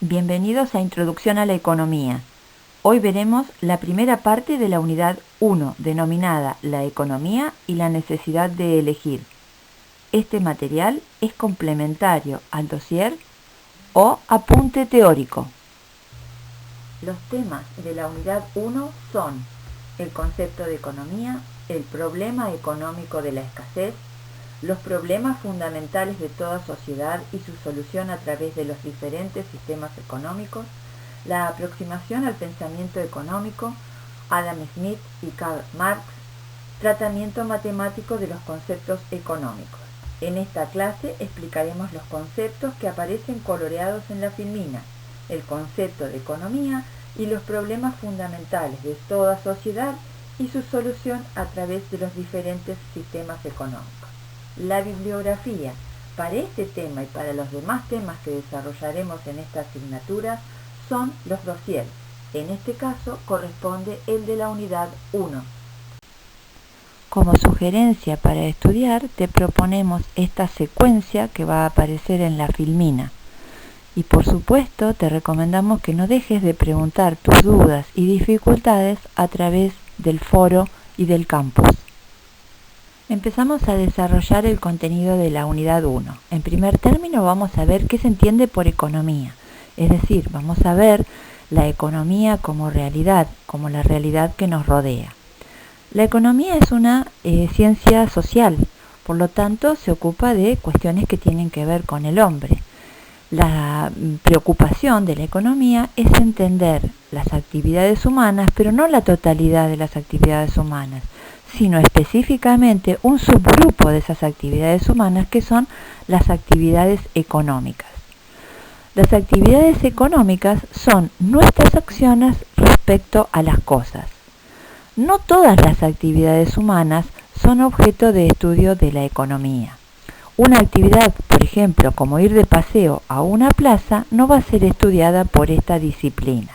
Bienvenidos a Introducción a la Economía. Hoy veremos la primera parte de la unidad 1, denominada La economía y la necesidad de elegir. Este material es complementario al dossier o apunte teórico. Los temas de la unidad 1 son el concepto de economía, el problema económico de la escasez, los problemas fundamentales de toda sociedad y su solución a través de los diferentes sistemas económicos, la aproximación al pensamiento económico, Adam Smith y Karl Marx, tratamiento matemático de los conceptos económicos. En esta clase explicaremos los conceptos que aparecen coloreados en la filmina, el concepto de economía y los problemas fundamentales de toda sociedad y su solución a través de los diferentes sistemas económicos. La bibliografía para este tema y para los demás temas que desarrollaremos en esta asignatura son los dossiers. En este caso corresponde el de la unidad 1. Como sugerencia para estudiar, te proponemos esta secuencia que va a aparecer en la filmina. Y por supuesto, te recomendamos que no dejes de preguntar tus dudas y dificultades a través del foro y del campus. Empezamos a desarrollar el contenido de la unidad 1. En primer término vamos a ver qué se entiende por economía. Es decir, vamos a ver la economía como realidad, como la realidad que nos rodea. La economía es una ciencia social, por lo tanto se ocupa de cuestiones que tienen que ver con el hombre. La preocupación de la economía es entender las actividades humanas, pero no la totalidad de las actividades humanas, sino específicamente un subgrupo de esas actividades humanas que son las actividades económicas. Las actividades económicas son nuestras acciones respecto a las cosas. No todas las actividades humanas son objeto de estudio de la economía. Una actividad, por ejemplo, como ir de paseo a una plaza, no va a ser estudiada por esta disciplina.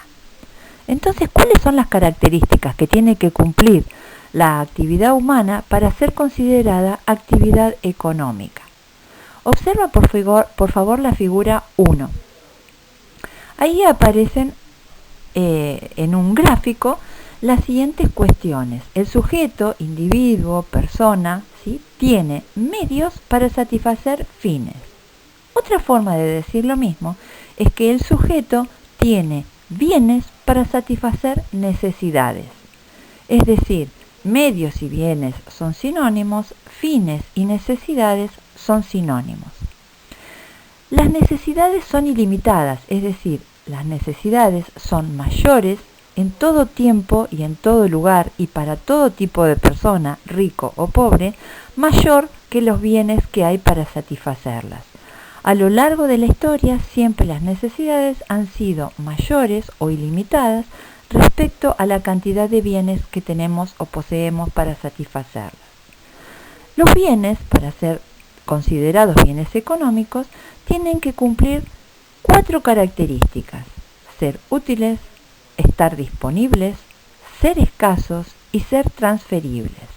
Entonces, ¿cuáles son las características que tiene que cumplir la actividad humana para ser considerada actividad económica? Observa por favor la figura 1. Ahí aparecen en un gráfico las siguientes cuestiones. El sujeto, individuo, persona, ¿sí?, tiene medios para satisfacer fines. Otra forma de decir lo mismo es que el sujeto tiene bienes para satisfacer necesidades. Es decir, medios y bienes son sinónimos, fines y necesidades son sinónimos. Las necesidades son ilimitadas, es decir, las necesidades son mayores en todo tiempo y en todo lugar y para todo tipo de persona, rico o pobre, mayor que los bienes que hay para satisfacerlas. A lo largo de la historia, siempre las necesidades han sido mayores o ilimitadas respecto a la cantidad de bienes que tenemos o poseemos para satisfacerlas. Los bienes, para ser considerados bienes económicos, tienen que cumplir 4 características: ser útiles, estar disponibles, ser escasos y ser transferibles.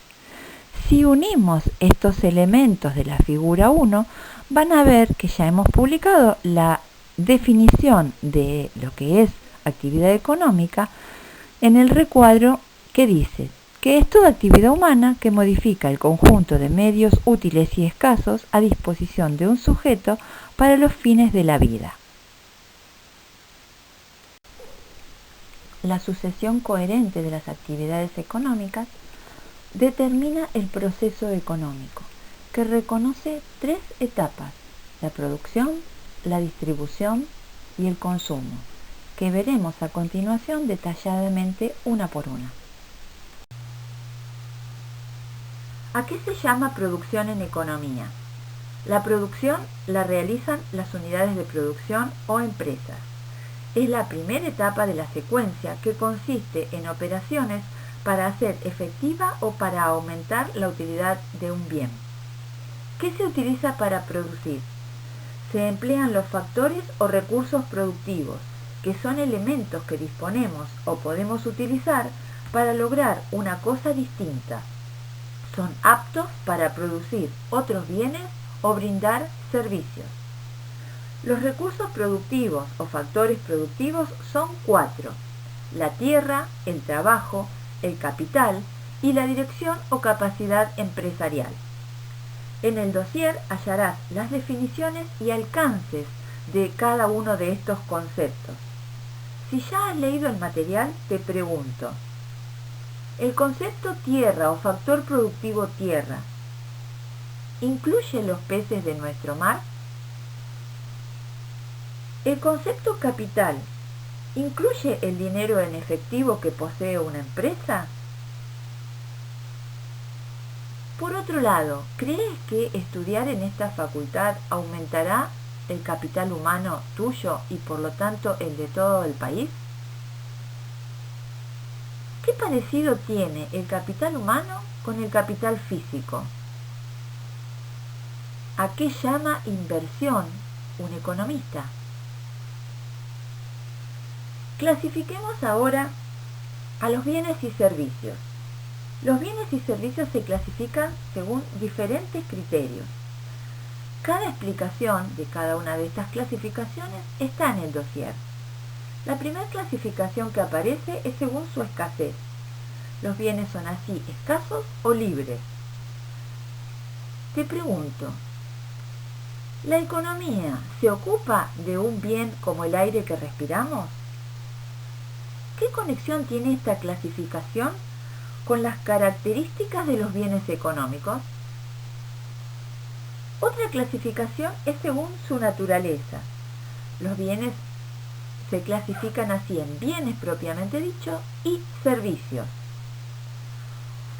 Si unimos estos elementos de la figura 1, van a ver que ya hemos publicado la definición de lo que es actividad económica en el recuadro que dice que es toda actividad humana que modifica el conjunto de medios útiles y escasos a disposición de un sujeto para los fines de la vida. La sucesión coherente de las actividades económicas determina el proceso económico, que reconoce 3 etapas: la producción, la distribución y el consumo, que veremos a continuación detalladamente una por una. ¿A qué se llama producción en economía? La producción la realizan las unidades de producción o empresas. Es la primera etapa de la secuencia que consiste en operaciones para hacer efectiva o para aumentar la utilidad de un bien. ¿Qué se utiliza para producir? Se emplean los factores o recursos productivos, que son elementos que disponemos o podemos utilizar para lograr una cosa distinta. Son aptos para producir otros bienes o brindar servicios. Los recursos productivos o factores productivos son 4: la tierra, el trabajo, el capital y la dirección o capacidad empresarial. En el dossier hallarás las definiciones y alcances de cada uno de estos conceptos. Si ya has leído el material, te pregunto, ¿el concepto tierra o factor productivo tierra incluye los peces de nuestro mar? ¿El concepto capital incluye el dinero en efectivo que posee una empresa? Por otro lado, ¿crees que estudiar en esta facultad aumentará el capital humano tuyo y por lo tanto el de todo el país? ¿Qué parecido tiene el capital humano con el capital físico? ¿A qué llama inversión un economista? Clasifiquemos ahora a los bienes y servicios. Los bienes y servicios se clasifican según diferentes criterios. Cada explicación de cada una de estas clasificaciones está en el dossier. La primera clasificación que aparece es según su escasez. Los bienes son así escasos o libres. Te pregunto, ¿la economía se ocupa de un bien como el aire que respiramos? ¿Qué conexión tiene esta clasificación con las características de los bienes económicos? Otra clasificación es según su naturaleza. Los bienes se clasifican así en bienes propiamente dicho y servicios.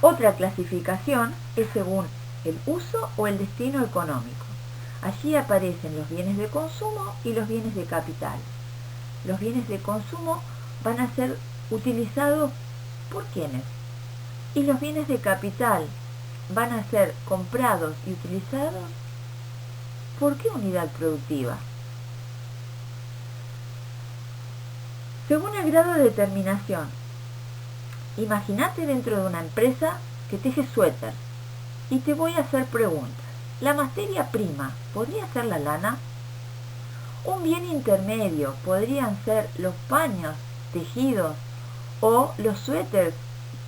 Otra clasificación es según el uso o el destino económico. Allí aparecen los bienes de consumo y los bienes de capital. Los bienes de consumo van a ser utilizados por quienes, y los bienes de capital van a ser comprados y utilizados por qué unidad productiva. Según el grado de determinación, imagínate dentro de una empresa que teje suéter y te voy a hacer preguntas. ¿La materia prima podría ser la lana? Un bien intermedio podrían ser los paños tejidos o los suéteres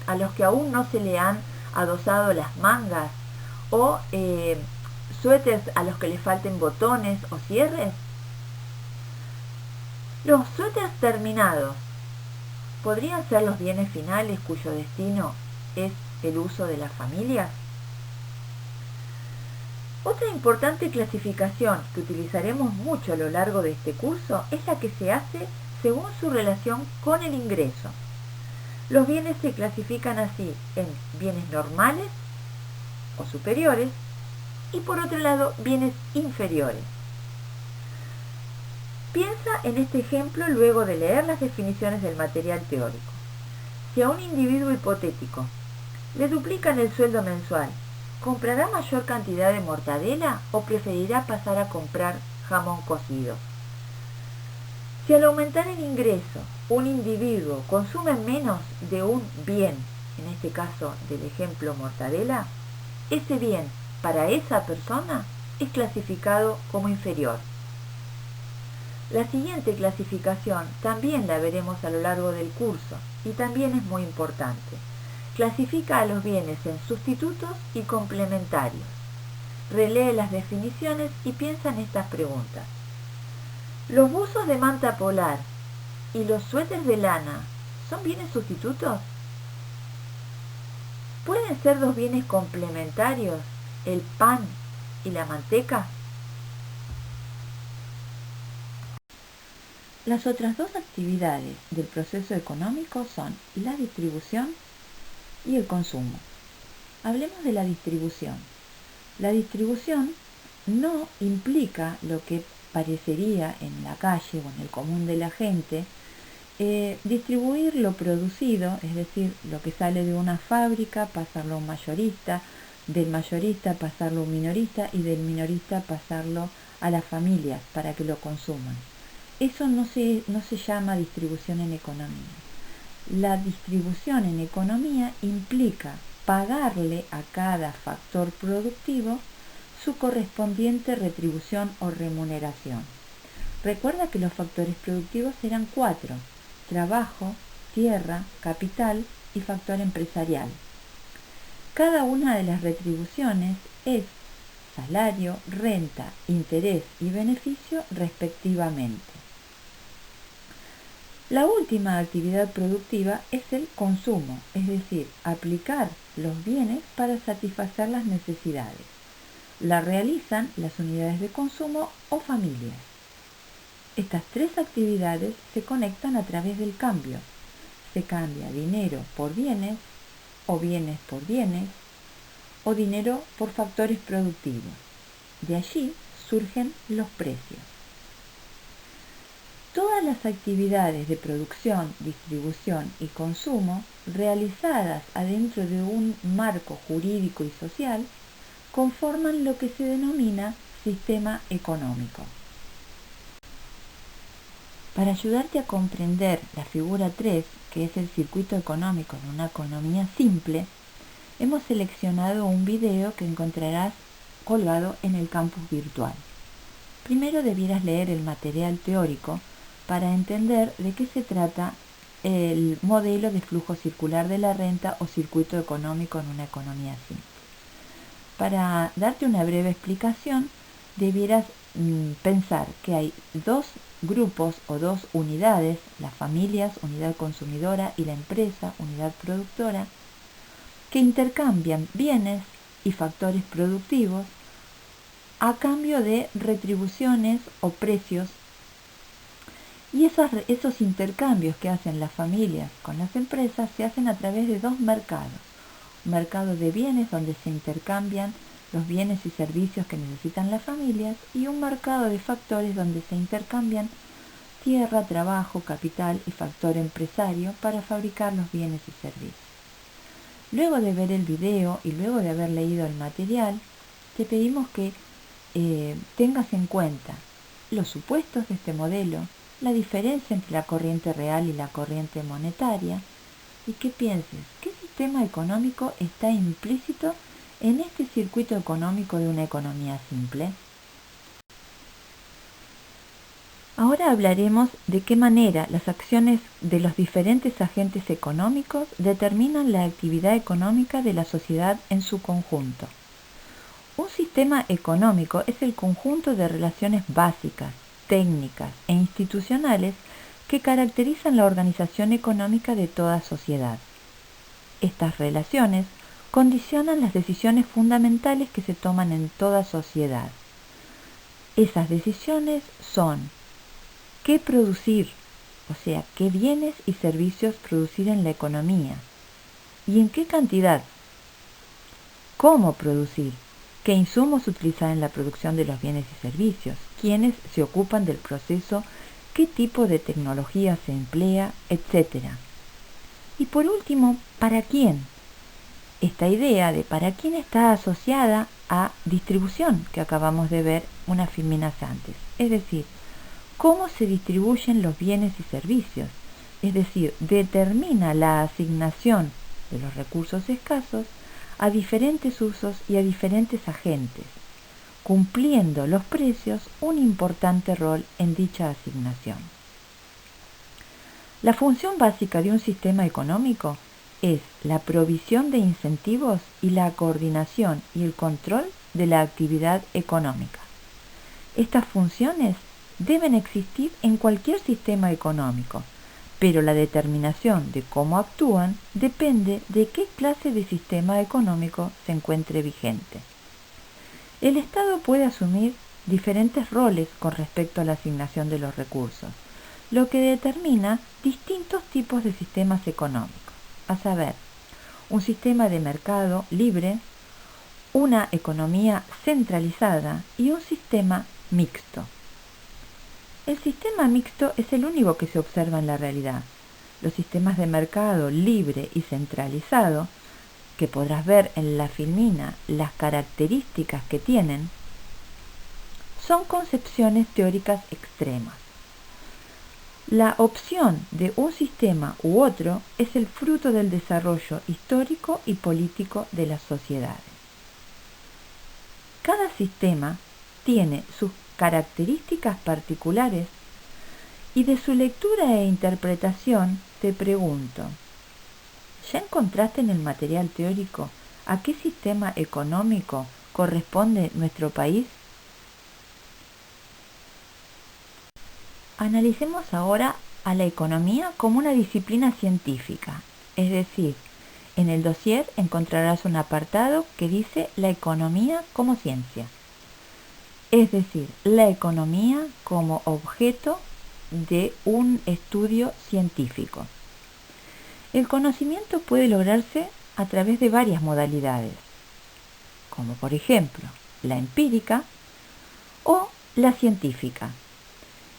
a los que aún no se le han adosado las mangas o suéteres a los que le falten botones o cierres. Los suéteres terminados podrían ser los bienes finales cuyo destino es el uso de las familias. Otra importante clasificación que utilizaremos mucho a lo largo de este curso es la que se hace según su relación con el ingreso. Los bienes se clasifican así en bienes normales o superiores y por otro lado bienes inferiores. Piensa en este ejemplo luego de leer las definiciones del material teórico. Si a un individuo hipotético le duplican el sueldo mensual, ¿comprará mayor cantidad de mortadela o preferirá pasar a comprar jamón cocido? Si al aumentar el ingreso, un individuo consume menos de un bien, en este caso del ejemplo mortadela, ese bien para esa persona es clasificado como inferior. La siguiente clasificación también la veremos a lo largo del curso y también es muy importante. Clasifica a los bienes en sustitutos y complementarios. Relee las definiciones y piensa en estas preguntas. ¿Los buzos de manta polar y los suéteres de lana son bienes sustitutos? ¿Pueden ser dos bienes complementarios, el pan y la manteca? Las otras dos actividades del proceso económico son la distribución y el consumo. Hablemos de la distribución. La distribución no implica lo que parecería en la calle o en el común de la gente, distribuir lo producido, es decir, lo que sale de una fábrica, pasarlo a un mayorista, del mayorista pasarlo a un minorista y del minorista pasarlo a las familias para que lo consuman. Eso no se llama distribución en economía. La distribución en economía implica pagarle a cada factor productivo su correspondiente retribución o remuneración. Recuerda que los factores productivos eran 4: trabajo, tierra, capital y factor empresarial. Cada una de las retribuciones es salario, renta, interés y beneficio respectivamente. La última actividad productiva es el consumo, es decir, aplicar los bienes para satisfacer las necesidades. La realizan las unidades de consumo o familias. Estas tres actividades se conectan a través del cambio. Se cambia dinero por bienes, o bienes por bienes, o dinero por factores productivos. De allí surgen los precios. Todas las actividades de producción, distribución y consumo realizadas adentro de un marco jurídico y social conforman lo que se denomina sistema económico. Para ayudarte a comprender la figura 3, que es el circuito económico de una economía simple, hemos seleccionado un video que encontrarás colgado en el campus virtual. Primero debieras leer el material teórico para entender de qué se trata el modelo de flujo circular de la renta o circuito económico en una economía simple. Para darte una breve explicación, debieras pensar que hay dos grupos o dos unidades, las familias, unidad consumidora, y la empresa, unidad productora, que intercambian bienes y factores productivos a cambio de retribuciones o precios. Y esos intercambios que hacen las familias con las empresas se hacen a través de dos mercados. Un mercado de bienes donde se intercambian los bienes y servicios que necesitan las familias, y un mercado de factores donde se intercambian tierra, trabajo, capital y factor empresario para fabricar los bienes y servicios. Luego de ver el video y luego de haber leído el material, te pedimos que tengas en cuenta los supuestos de este modelo, la diferencia entre la corriente real y la corriente monetaria, y que pienses qué sistema económico está implícito en este circuito económico de una economía simple. Ahora hablaremos de qué manera las acciones de los diferentes agentes económicos determinan la actividad económica de la sociedad en su conjunto. Un sistema económico es el conjunto de relaciones básicas, técnicas e institucionales que caracterizan la organización económica de toda sociedad. Estas relaciones condicionan las decisiones fundamentales que se toman en toda sociedad. Esas decisiones son qué producir, o sea, qué bienes y servicios producir en la economía, y en qué cantidad, cómo producir, qué insumos utilizar en la producción de los bienes y servicios, quiénes se ocupan del proceso, qué tipo de tecnología se emplea, etc. Y por último, ¿para quién? Esta idea de para quién está asociada a distribución, que acabamos de ver unas filminas antes. Es decir, cómo se distribuyen los bienes y servicios. Es decir, determina la asignación de los recursos escasos a diferentes usos y a diferentes agentes, cumpliendo los precios un importante rol en dicha asignación. La función básica de un sistema económico es la provisión de incentivos y la coordinación y el control de la actividad económica. Estas funciones deben existir en cualquier sistema económico, pero la determinación de cómo actúan depende de qué clase de sistema económico se encuentre vigente. El Estado puede asumir diferentes roles con respecto a la asignación de los recursos, lo que determina distintos tipos de sistemas económicos, a saber, un sistema de mercado libre, una economía centralizada y un sistema mixto. El sistema mixto es el único que se observa en la realidad. Los sistemas de mercado libre y centralizado, que podrás ver en la filmina las características que tienen, son concepciones teóricas extremas. La opción de un sistema u otro es el fruto del desarrollo histórico y político de las sociedades. Cada sistema tiene sus características particulares, y de su lectura e interpretación te pregunto, ¿ya encontraste en el material teórico a qué sistema económico corresponde nuestro país? Analicemos ahora a la economía como una disciplina científica, es decir, en el dossier encontrarás un apartado que dice la economía como ciencia, es decir, la economía como objeto de un estudio científico. El conocimiento puede lograrse a través de varias modalidades, como por ejemplo la empírica o la científica.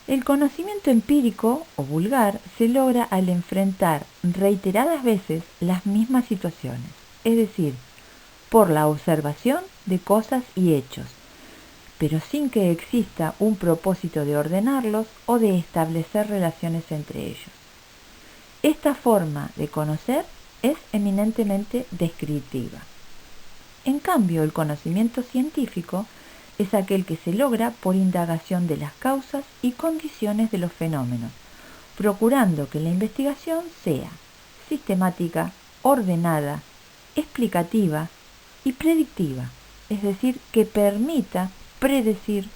El conocimiento empírico o vulgar se logra al enfrentar reiteradas veces las mismas situaciones, es decir, por la observación de cosas y hechos, pero sin que exista un propósito de ordenarlos o de establecer relaciones entre ellos. Esta forma de conocer es eminentemente descriptiva. En cambio, el conocimiento científico es aquel que se logra por indagación de las causas y condiciones de los fenómenos, procurando que la investigación sea sistemática, ordenada, explicativa y predictiva, es decir, que permita predecir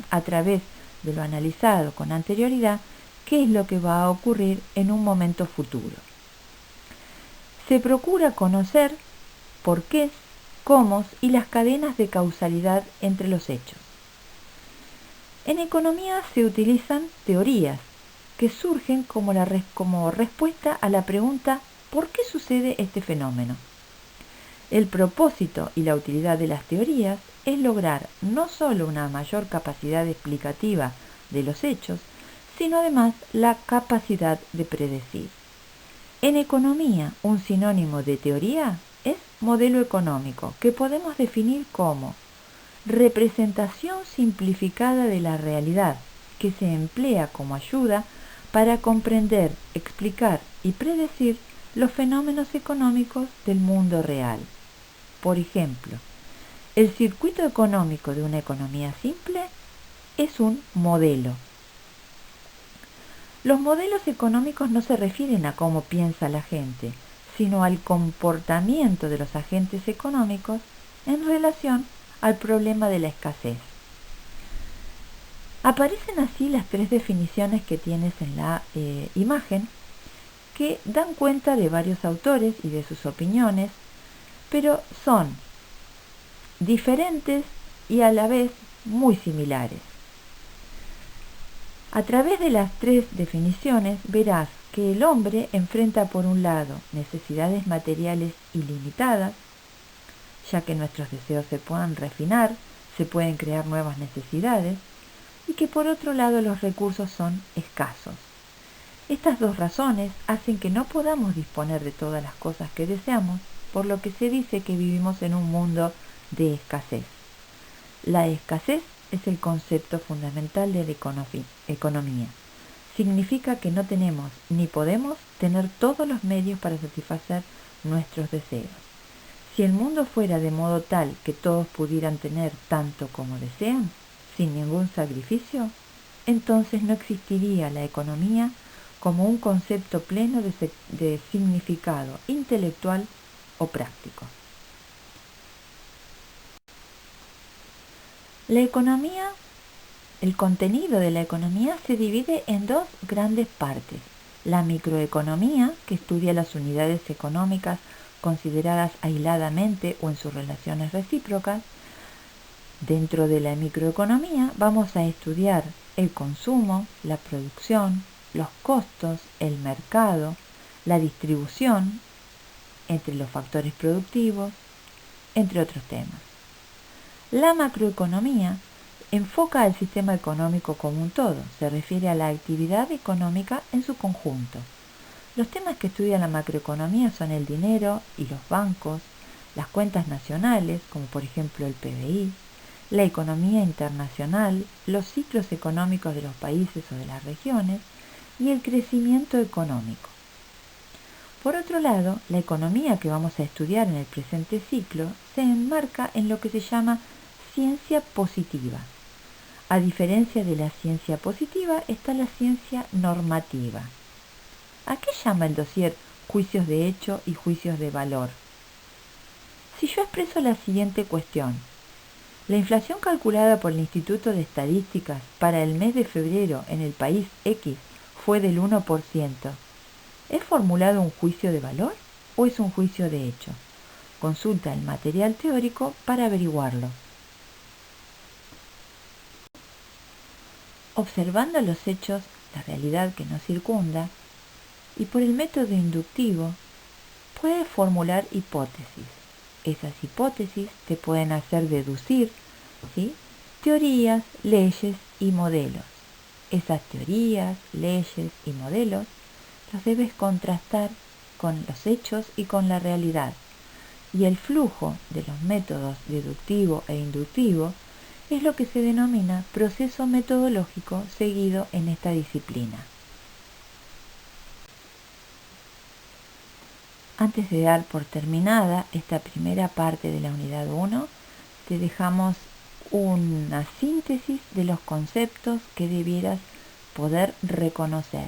a través de lo analizado con anterioridad qué es lo que va a ocurrir en un momento futuro. Se procura conocer por qué, cómo y las cadenas de causalidad entre los hechos. En economía se utilizan teorías que surgen como respuesta a la pregunta ¿por qué sucede este fenómeno? El propósito y la utilidad de las teorías es lograr no solo una mayor capacidad explicativa de los hechos, sino además la capacidad de predecir. En economía, un sinónimo de teoría es modelo económico, que podemos definir como representación simplificada de la realidad, que se emplea como ayuda para comprender, explicar y predecir los fenómenos económicos del mundo real. Por ejemplo, el circuito económico de una economía simple es un modelo. Los modelos económicos no se refieren a cómo piensa la gente, sino al comportamiento de los agentes económicos en relación al problema de la escasez. Aparecen así las tres definiciones que tienes en la imagen, que dan cuenta de varios autores y de sus opiniones, pero son diferentes y a la vez muy similares. A través de las tres definiciones verás que el hombre enfrenta por un lado necesidades materiales ilimitadas, ya que nuestros deseos se puedan refinar, se pueden crear nuevas necesidades, y que por otro lado los recursos son escasos. Estas dos razones hacen que no podamos disponer de todas las cosas que deseamos, por lo que se dice que vivimos en un mundo de escasez. La escasez es el concepto fundamental de la economía. Significa que no tenemos ni podemos tener todos los medios para satisfacer nuestros deseos. Si el mundo fuera de modo tal que todos pudieran tener tanto como desean, sin ningún sacrificio, entonces no existiría la economía como un concepto pleno de significado intelectual o práctico. La economía, el contenido de la economía se divide en dos grandes partes. La microeconomía, que estudia las unidades económicas consideradas aisladamente o en sus relaciones recíprocas. Dentro de la microeconomía vamos a estudiar el consumo, la producción, los costos, el mercado, la distribución entre los factores productivos, entre otros temas. La macroeconomía enfoca al sistema económico como un todo, se refiere a la actividad económica en su conjunto. Los temas que estudia la macroeconomía son el dinero y los bancos, las cuentas nacionales, como por ejemplo el PBI, la economía internacional, los ciclos económicos de los países o de las regiones y el crecimiento económico. Por otro lado, la economía que vamos a estudiar en el presente ciclo se enmarca en lo que se llama ciencia positiva. A diferencia de la ciencia positiva, está la ciencia normativa. ¿A qué llama el dossier juicios de hecho y juicios de valor? Si yo expreso la siguiente cuestión: la inflación calculada por el Instituto de Estadísticas para el mes de febrero en el país X fue del 1%. ¿Es formulado un juicio de valor o es un juicio de hecho? Consulta el material teórico para averiguarlo. Observando los hechos, la realidad que nos circunda, y por el método inductivo, puedes formular hipótesis. Esas hipótesis te pueden hacer deducir, ¿sí?, teorías, leyes y modelos. Esas teorías, leyes y modelos los debes contrastar con los hechos y con la realidad. Y el flujo de los métodos deductivo e inductivo es lo que se denomina proceso metodológico seguido en esta disciplina. Antes de dar por terminada esta primera parte de la unidad 1, te dejamos una síntesis de los conceptos que debieras poder reconocer